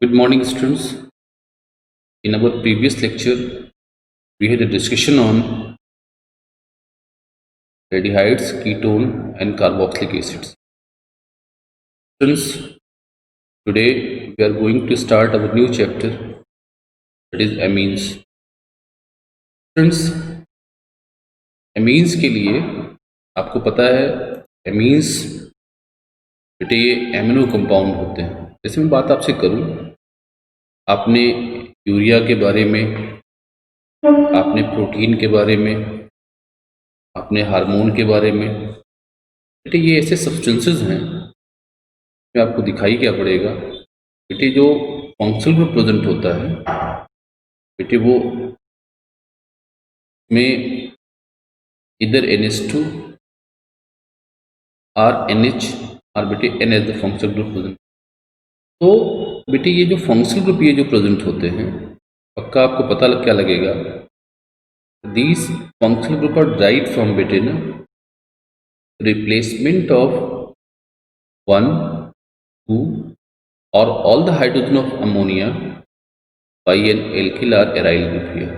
Good morning, students. In our previous lecture, we had a discussion on aldehydes, ketone, and carboxylic acids. Students, today we are going to start our new chapter, that is amines. Students, amines के लिए आपको पता है amines बेटे ये amino compound होते हैं। जैसे मैं बात आपसे करूं, आपने यूरिया के बारे में, आपने प्रोटीन के बारे में, आपने हार्मोन के बारे में, बेटे ये ऐसे सब्सटेंसेस हैं में आपको दिखाई क्या पड़ेगा बेटे, जो फंक्शनल ग्रुप प्रेजेंट होता है बेटे वो में इधर NH2 और NH और बेटे N as the functional group present. तो बेटे ये जो फंक्शनल ग्रुप ये जो प्रेजेंट होते हैं, पक्का आपको पता क्या लगेगा, these functional group are derived from बेटे ना replacement of 1, 2 or all the hydrogen of ammonia by an alkyl or aryl group here।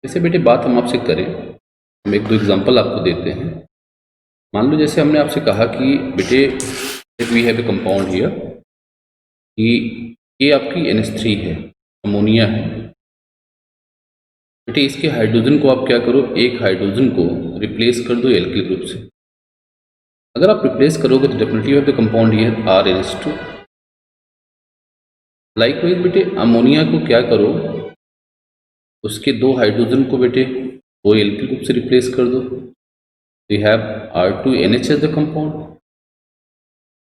जैसे बेटे बात हम आपसे करें, हम एक दो एग्जांपल आपको देते हैं। मान लो जैसे हमने आपसे कहा कि बेटे we have a compound here कि ये आपकी NH3 है, अमोनिया है। बेटे इसके हाइड्रोजन को आप क्या करो, एक हाइड्रोजन को रिप्लेस कर दो एल्किल ग्रुप से। अगर आप रिप्लेस करोगे तो definitely you have the compound here RNH2। Likewise बेटे अमोनिया को क्या करो, उसके दो हाइड्रोजन को बेटे दो एल्किल ग्रुप से रिप्लेस कर दो। We have R2NH as the compound.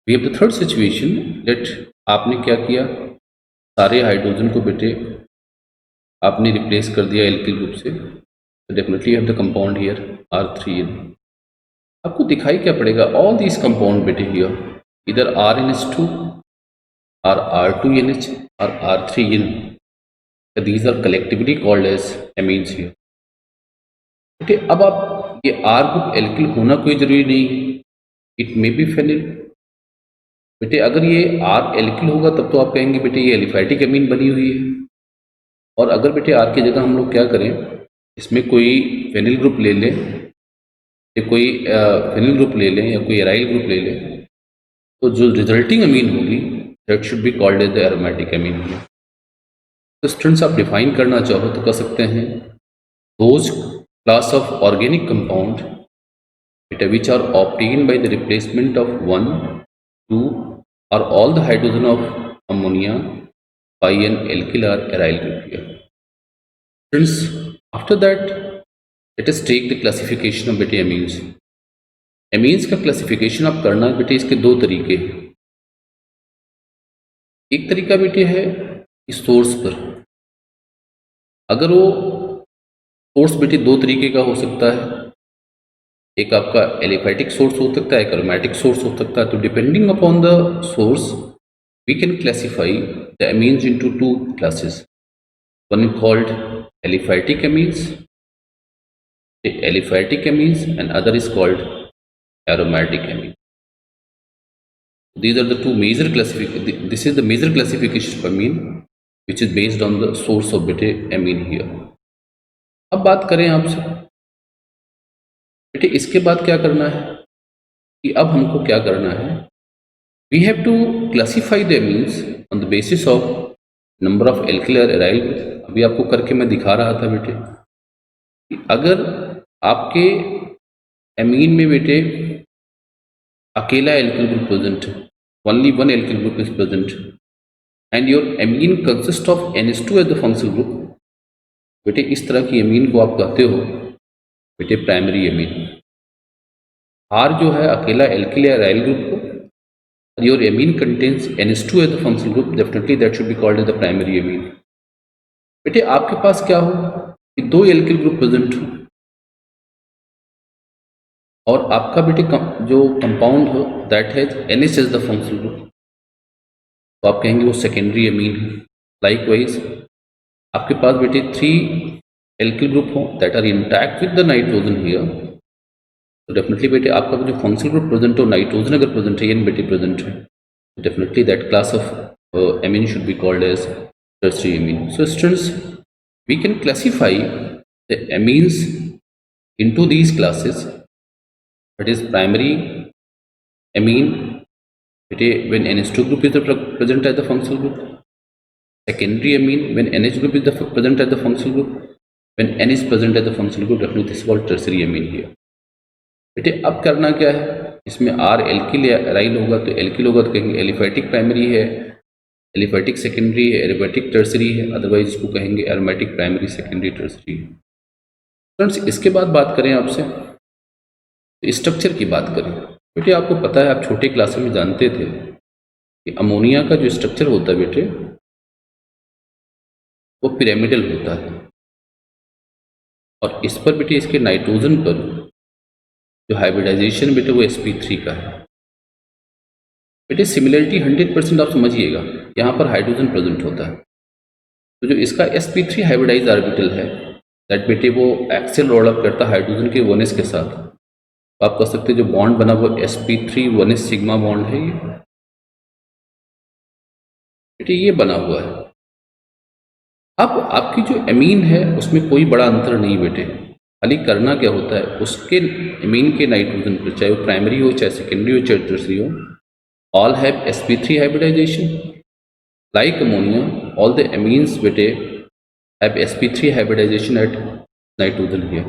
We have the third situation that आपने क्या किया, सारे हाइड्रोजन को बेटे आपने रिप्लेस कर दिया एल्किल ग्रुप से, तो definitely you have the compound here R3N। आपको दिखाई क्या पड़ेगा, ऑल दीज कंपाउंड बेटे हियर इधर RNH2 or R2NH or R3N, these are collectively called as amines here। Okay, अब आप ये R ग्रुप एल्किल होना कोई जरूरी नहीं है, इट मे बी फेनिल। बेटे अगर ये R एल्किल होगा तब तो आप कहेंगे बेटे ये एलिफैटिक अमीन बनी हुई है। और अगर बेटे R की जगह हम लोग क्या करें, इसमें कोई फेनिल ग्रुप ले लें या कोई फेनिल ग्रुप ले लें या कोई एराइल ग्रुप ले लें, तो जो रिजल्टिंग अमीन होगी that should be called as the aromatic amine here। तो स्टूडेंट्स आप डिफाइन करना चाहो तो कर सकते हैं, those class of organic compound which are obtained by the replacement of 1, 2 or all the hydrogen of ammonia by an alkyl or aryl group here। Friends, after that let us take the classification of बेटे amines। amines का classification आप करना बेटे इसके दो तरीके हैं। एक तरीका बेटे है इस सोर्स पर, अगर वो सोर्स बेटे दो तरीके का हो सकता है, एक आपका एलिफैटिक सोर्स हो सकता है, एक अरोमैटिक सोर्स हो सकता है। तो depending upon the source we can classify the amines into two classes, one called aliphatic amines, and other is called aromatic amines। These are the two major classification, this is the major classification of amine which is based on the source of बेटे amine here। अब बात करें आपसे बेटे इसके बाद क्या करना है, कि अब हमको क्या करना है, we have to classify the amines on the basis of number of alkyl or aryl group। अभी आपको करके मैं दिखा रहा था बेटे कि अगर आपके amine में बेटे अकेला एल्किल ग्रुप प्रेजेंट है, only one alkyl group is present and your amine consists of NH2 as the functional group, बेटे इस तरह की अमीन को आप कहते हो बेटे प्राइमरी अमीन। R जो है अकेला एल्किल या एराइल ग्रुप को, your Amin contains NH2 as the functional group, definitely that should be called as the primary amine। बेटे आपके पास क्या हो कि दो एल्किल ग्रुप प्रेजेंट हो और आपका बेटे जो कंपाउंड हो that has NH as the functional group, तो आप कहेंगे वो सेकेंडरी अमीन है। लाइकवाइज आपके पास बेटे 3 एल्किल ग्रुप हो that are intact with the nitrogen here, तो डेफिनेटली बेटे आपका जो फंक्शनल ग्रुप प्रेजेंट हो, नाइट्रोजन अगर प्रेजेंट है, एन बेटे प्रेजेंट है, definitely that class of amine should be called as tertiary amine. So students, we can classify the amines into these classes. That is primary amine when NH2 group is present as the functional group. Secondary amine when NH group is present as the functional group. When N is present as the functional group, definitely this is called tertiary amine here. बेटे अब करना क्या है, इसमें R alkyl या aryl होगा तो alkyl होगा तो कहेंगे एलिफेटिक प्राइमरी है, एलिफेटिक सेकेंडरी है, एरोमेटिक टर्सरी है, अदरवाइज इसको कहेंगे एरोमेटिक प्राइमरी सेकेंडरी टर्सरी है। फ्रेंड्स इसके बाद बात करें आपसे तो स्ट्रक्चर की बात करें। बेटे आपको पता है, आप छोटे क्लास में जानते थे कि अमोनिया का जो स्ट्रक्चर होता है बेटे वो पिरामिडल होता है, और इस पर बेटे इसके नाइट्रोजन पर जो हाइब्रिडाइजेशन बेटे वो sp3 का है। बेटे सिमिलरिटी 100% आप समझिएगा, यहाँ पर हाइड्रोजन प्रेजेंट होता है, तो जो इसका sp3 हाइब्रिडाइज ऑर्बिटल है दैट बेटे वो एक्सेल रोल अप करता है हाइड्रोजन के 1s के साथ। तो आप कह सकते हैं जो बॉन्ड बना वो sp3 1s सिग्मा बॉन्ड है, ये बेटे ये बना हुआ है। अब आपकी जो एमीन है उसमें कोई बड़ा अंतर नहीं बेटे, खाली करना क्या होता है, उसके एमीन के नाइट्रोजन पर चाहे वो प्राइमरी हो चाहे सेकेंडरी हो चाहे टर्सरी हो, all have sp3 hybridization. Like ammonia, all the amines बेटे have sp3 hybridization at nitrogen here.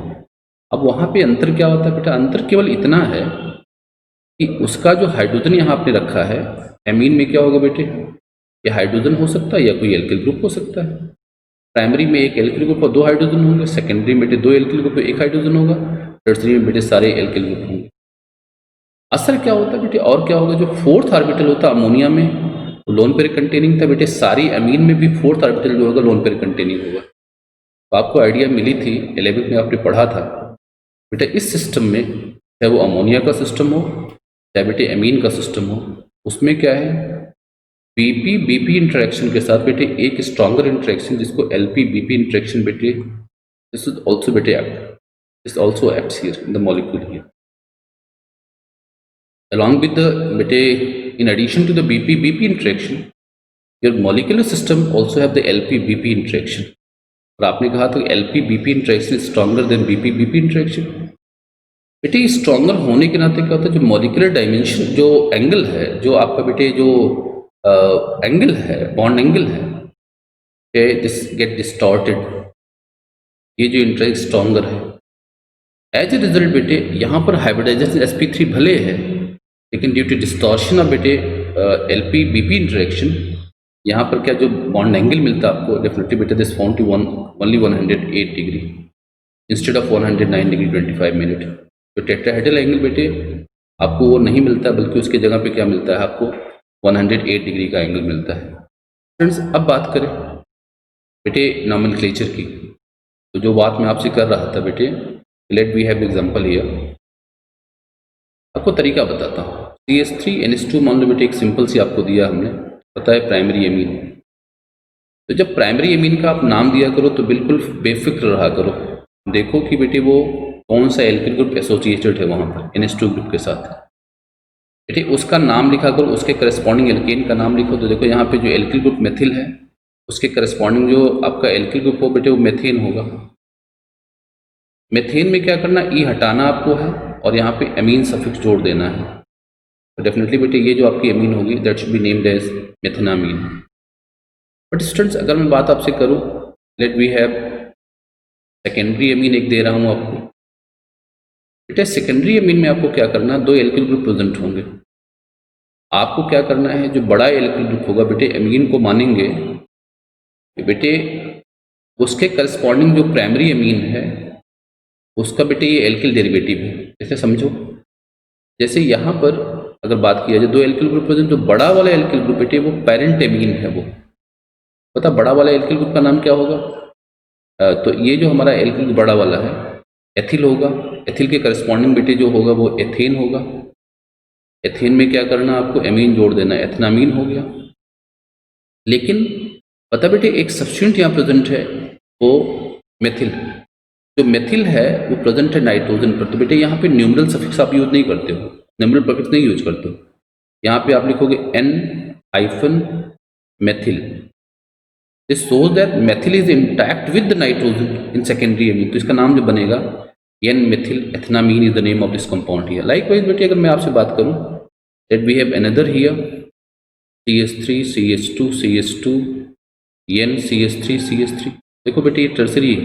अब वहाँ पे अंतर क्या होता है बेटा, अंतर केवल इतना है कि उसका जो हाइड्रोजन यहाँ आपने रखा है एमीन में क्या होगा बेटे, ये हाइड्रोजन हो सकता है या कोई एल्किल ग्रुप हो सकता है। प्राइमरी में एक एल्किल ग्रुप और 2 हाइड्रोजन होंगे, सेकेंडरी में बेटे 2 एल्किल ग्रुप और 1 हाइड्रोजन होगा, टर्सरी में बेटे सारे एल्किल ग्रुप होंगे। असर क्या होता है बेटे, और क्या होगा, जो 4th ऑर्बिटल होता है अमोनिया में वो लोन पेयर कंटेनिंग था बेटे, सारी अमीन में भी 4th ऑर्बिटल जो होगा लोन पेयर कंटेनिंग होगा। तो आपको आइडिया मिली थी 11th में आपने पढ़ा था बेटा, इस सिस्टम में चाहे वो अमोनिया का सिस्टम हो चाहे बेटे अमीन का सिस्टम हो, उसमें क्या है बीपी बीपी इंटरेक्शन के साथ बेटे एक स्ट्रॉन्गर इंटरेक्शन जिसको एलपी बीपी इंटरेक्शन बेटे, दिस इज ऑल्सो बेटे this also acts here in the molecule here along with the beta, in addition to the BP interaction, your molecular system also have the LP BP interaction. और आपने कहा था LP BP interaction is stronger than BP BP interaction. बेटे stronger होने के नाते क्या होता है, जो मॉलिकुलर डायमेंशन जो एंगल है, जो आपका बेटे जो एंगल है बॉन्ड एंगल है, दिस गेट डिस्टॉर्टेड, ये जो इंटरेक्ट स्ट्रॉन्गर है। एज ए रिजल्ट बेटे यहाँ पर हाइब्रिडाइजेशन sp3 भले है, लेकिन ड्यू टू डिस्टॉर्शन ऑफ बेटे एलपी बीपी इंटरेक्शन यहाँ पर क्या जो बॉन्ड एंगल मिलता है आपको, डेफिनेटली बेटे this found to only 108 degree instead of 109 degree 25 minute. तो टेट्राहेड्रल एंगल बेटे आपको वो नहीं मिलता, बल्कि उसके जगह पे क्या मिलता है आपको 108 डिग्री का एंगल मिलता है। फ्रेंड्स अब बात करें बेटे नॉमेनक्लेचर की, तो जो बात मैं आपसे कर रहा था बेटे, let we have example here. आपको तरीका बताता हूँ, CH3NH2 मान लो बेटे एक सिंपल सी आपको दिया हमने, पता है प्राइमरी एमीन। तो जब प्राइमरी एमीन का आप नाम दिया करो तो बिल्कुल बेफिक्र रहा करो, देखो कि बेटे वो कौन सा एल्किल ग्रुप एसोसिएटेड है वहाँ पर NH2 ग्रुप के साथ, बेटे उसका नाम लिखा करो, उसके करस्पॉन्डिंग एल्केन का नाम लिखो। तो देखो यहाँ पे जो एल्किल ग्रुप मेथिल है उसके करस्पॉन्डिंग जो आपका एल्किल ग्रुप हो बेटे वो मेथेन होगा। मेथेन में क्या करना, ई हटाना आपको है और यहाँ पे अमीन सफिक्स जोड़ देना है। तो डेफिनेटली बेटे ये जो आपकी अमीन होगी that should be named as methanamine. But students अगर मैं बात आपसे करूँ, let we have secondary amine एक दे रहा हूँ आपको बेटे। सेकेंडरी अमीन में आपको क्या करना है, 2 एल्किल ग्रुप प्रेजेंट होंगे। आपको क्या करना है, जो बड़ा एल्किल ग्रुप होगा बेटे अमीन को मानेंगे कि बेटे उसके करस्पॉन्डिंग जो प्राइमरी अमीन है उसका बेटे ये एल्किल डेरिवेटिव है। जैसे समझो, जैसे यहाँ पर अगर बात किया जाए 2 एल्किल ग्रुप प्रेजेंट, जो बड़ा वाला एल्किल ग्रुप बेटे वो पेरेंट एमीन है। वो पता बड़ा वाला एल्किल ग्रुप का नाम क्या होगा, तो ये जो हमारा एल्किल ग्रुप बड़ा वाला है एथिल होगा। एथिल के करस्पॉन्डिंग बेटे जो होगा वो एथेन होगा। एथेन में क्या करना आपको, एमीन जोड़ देना, एथनामीन हो गया। लेकिन पता बेटे एक सब्स्टिट्यूएंट यहाँ प्रेजेंट है वो मेथिल, जो मेथिल है वो प्रेजेंट है नाइट्रोजन पर। तो बेटे यहाँ पे न्यूमरल सफिक्स आप यूज नहीं करते हो, न्यूमरल प्रीफिक्स नहीं यूज करते हो। यहाँ पे आप लिखोगे N-, methyl. This shows that methyl is intact with the nitrogen in secondary amine. तो इसका नाम जो बनेगा N-methyl ethanamine is the name of this compound here. Likewise बेटे अगर मैं आपसे बात करूं that we have another here CH3 CH2 CH2 N CH3 CH3. देखो बेटे ये टर्सरी है.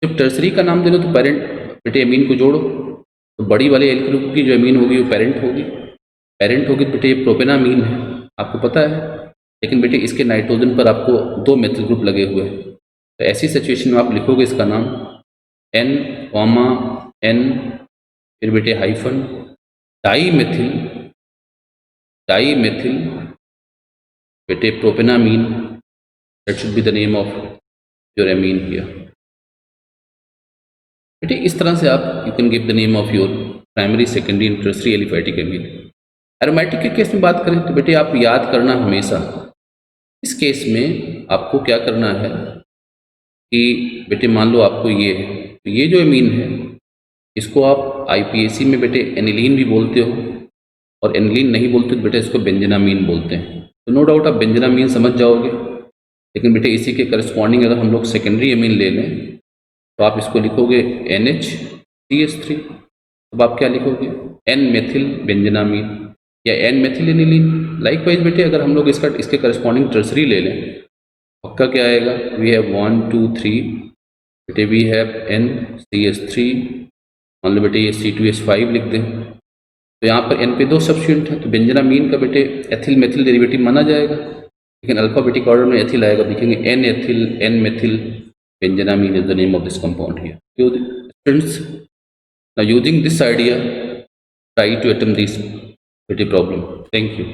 जब टर्सरी का नाम दे दो तो पेरेंट बेटे अमीन को जोड़ो तो बड़ी वाले एल्किल ग्रुप की जो अमीन होगी वो पेरेंट होगी. पेरेंट होगी तो बेटे ये प्रोपेनामीन है, आपको पता है. लेकिन बेटे इसके नाइट्रोजन पर आपको 2 मेथिल ग्रुप लगे हुए हैं. तो ऐसी सिचुएशन में आप लिखोगे इसका नाम N, N, फिर बेटे हाइफन डाईमेथिल बेटे propanamine. That should be the name of your amine here. बेटे इस तरह से आप you can give the name of your primary secondary and tertiary aliphatic amine. Aromatic के केस में बात करें तो बेटे आप याद करना हमेशा इस केस में आपको क्या करना है कि बेटे मान लो आपको ये है तो ये जो अमीन है इसको आप आईपीएसी में बेटे एनिलीन भी बोलते हो और एनिलीन नहीं बोलते तो बेटे इसको बेंजेनामीन बोलते हैं. तो नो डाउट आप बेंजेनामीन समझ जाओगे. लेकिन बेटे इसी के करस्पॉन्डिंग अगर हम लोग सेकेंडरी अमीन ले लें तो आप इसको लिखोगे NH3. अब आप क्या लिखोगे N-मेथिल बेंजेनामीन या N-मेथिल एनिलीन. लाइकवाइज बेटे अगर हम लोग इसके करस्पॉन्डिंग टर्सरी ले लें पक्का क्या आएगा वी हैव 1 2 3 बेटे वी हैव NCH3. मान लो बेटे ये C2H5 लिख दें तो यहाँ पर N पे 2 सब्स्टिट्यूएंट है तो बेंजेनामीन का बेटे एथिल मेथिल डेरिवेटिव माना जाएगा. लेकिन अल्फाबेटिक ऑर्डर में एथिल आएगा, लिखेंगे N ethyl N methyl benzenamine is the name of this compound here. Students, now using this idea try to attempt this pretty problem. Thank you.